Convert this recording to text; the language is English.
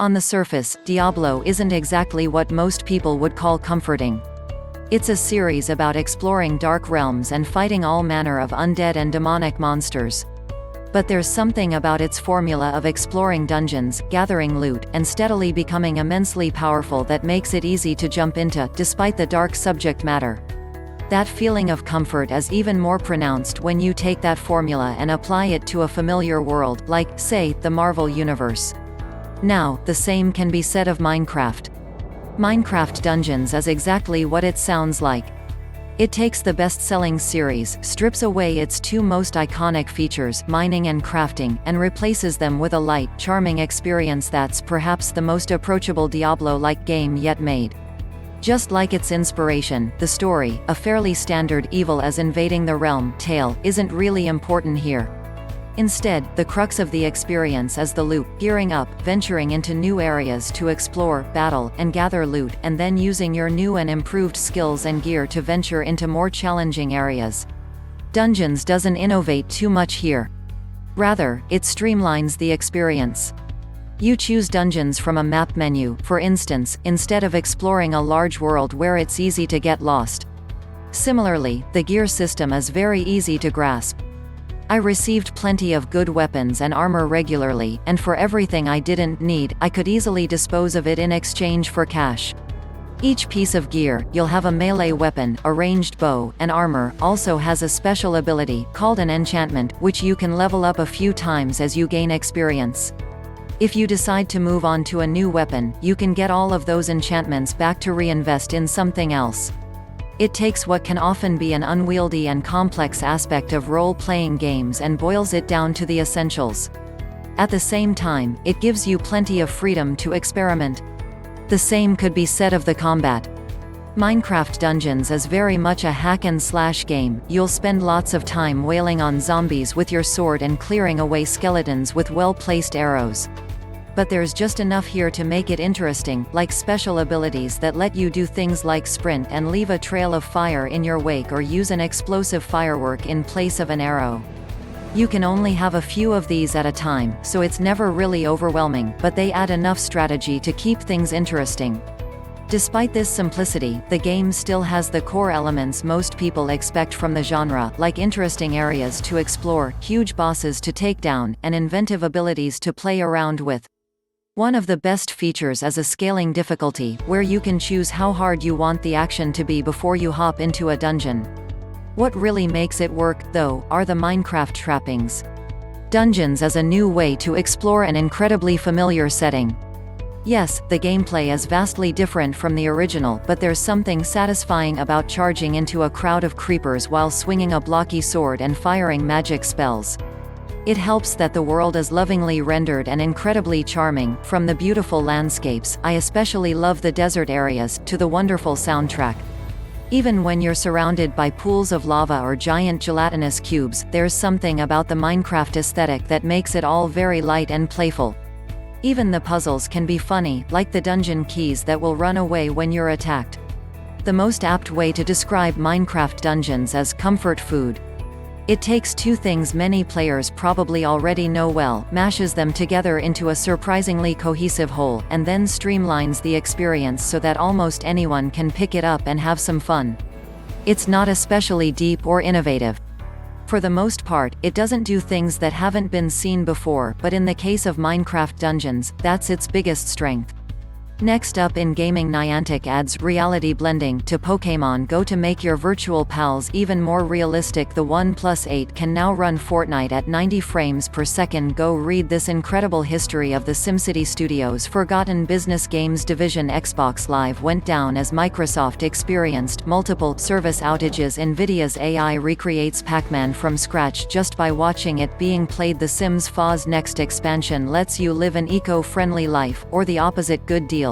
On the surface, Diablo isn't exactly what most people would call comforting. It's a series about exploring dark realms and fighting all manner of undead and demonic monsters. But there's something about its formula of exploring dungeons, gathering loot, and steadily becoming immensely powerful that makes it easy to jump into, despite the dark subject matter. That feeling of comfort is even more pronounced when you take that formula and apply it to a familiar world, like, say, the Marvel Universe. Now, the same can be said of Minecraft. Minecraft Dungeons is exactly what it sounds like. It takes the best-selling series, strips away its two most iconic features, mining and crafting, and replaces them with a light, charming experience that's perhaps the most approachable Diablo-like game yet made. Just like its inspiration, the story, a fairly standard evil as invading the realm tale, isn't really important here. Instead, the crux of the experience is the loot, gearing up, venturing into new areas to explore, battle, and gather loot, and then using your new and improved skills and gear to venture into more challenging areas. Dungeons doesn't innovate too much here. Rather, it streamlines the experience. You choose dungeons from a map menu, for instance, instead of exploring a large world where it's easy to get lost. Similarly, the gear system is very easy to grasp. I received plenty of good weapons and armor regularly, and for everything I didn't need, I could easily dispose of it in exchange for cash. Each piece of gear, you'll have a melee weapon, a ranged bow, and armor, also has a special ability, called an enchantment, which you can level up a few times as you gain experience. If you decide to move on to a new weapon, you can get all of those enchantments back to reinvest in something else. It takes what can often be an unwieldy and complex aspect of role-playing games and boils it down to the essentials. At the same time, it gives you plenty of freedom to experiment. The same could be said of the combat. Minecraft Dungeons is very much a hack-and-slash game. You'll spend lots of time wailing on zombies with your sword and clearing away skeletons with well-placed arrows. But there's just enough here to make it interesting, like special abilities that let you do things like sprint and leave a trail of fire in your wake or use an explosive firework in place of an arrow. You can only have a few of these at a time, so it's never really overwhelming, but they add enough strategy to keep things interesting. Despite this simplicity, the game still has the core elements most people expect from the genre, like interesting areas to explore, huge bosses to take down, and inventive abilities to play around with. One of the best features is a scaling difficulty, where you can choose how hard you want the action to be before you hop into a dungeon. What really makes it work, though, are the Minecraft trappings. Dungeons is a new way to explore an incredibly familiar setting. Yes, the gameplay is vastly different from the original, but there's something satisfying about charging into a crowd of creepers while swinging a blocky sword and firing magic spells. It helps that the world is lovingly rendered and incredibly charming, from the beautiful landscapes, I especially love the desert areas, to the wonderful soundtrack. Even when you're surrounded by pools of lava or giant gelatinous cubes, there's something about the Minecraft aesthetic that makes it all very light and playful. Even the puzzles can be funny, like the dungeon keys that will run away when you're attacked. The most apt way to describe Minecraft Dungeons is comfort food. It takes two things many players probably already know well, mashes them together into a surprisingly cohesive whole, and then streamlines the experience so that almost anyone can pick it up and have some fun. It's not especially deep or innovative. For the most part, it doesn't do things that haven't been seen before, but in the case of Minecraft Dungeons, that's its biggest strength. Next up in gaming, Niantic adds reality blending to Pokémon Go to make your virtual pals even more realistic. The OnePlus 8 can now run Fortnite at 90 frames per second. Go read this incredible history of the SimCity Studios' forgotten business games division. Xbox Live went down as Microsoft experienced multiple service outages. Nvidia's AI recreates Pac-Man from scratch just by watching it being played. The Sims FA's next expansion lets you live an eco-friendly life, or the opposite. Good deals.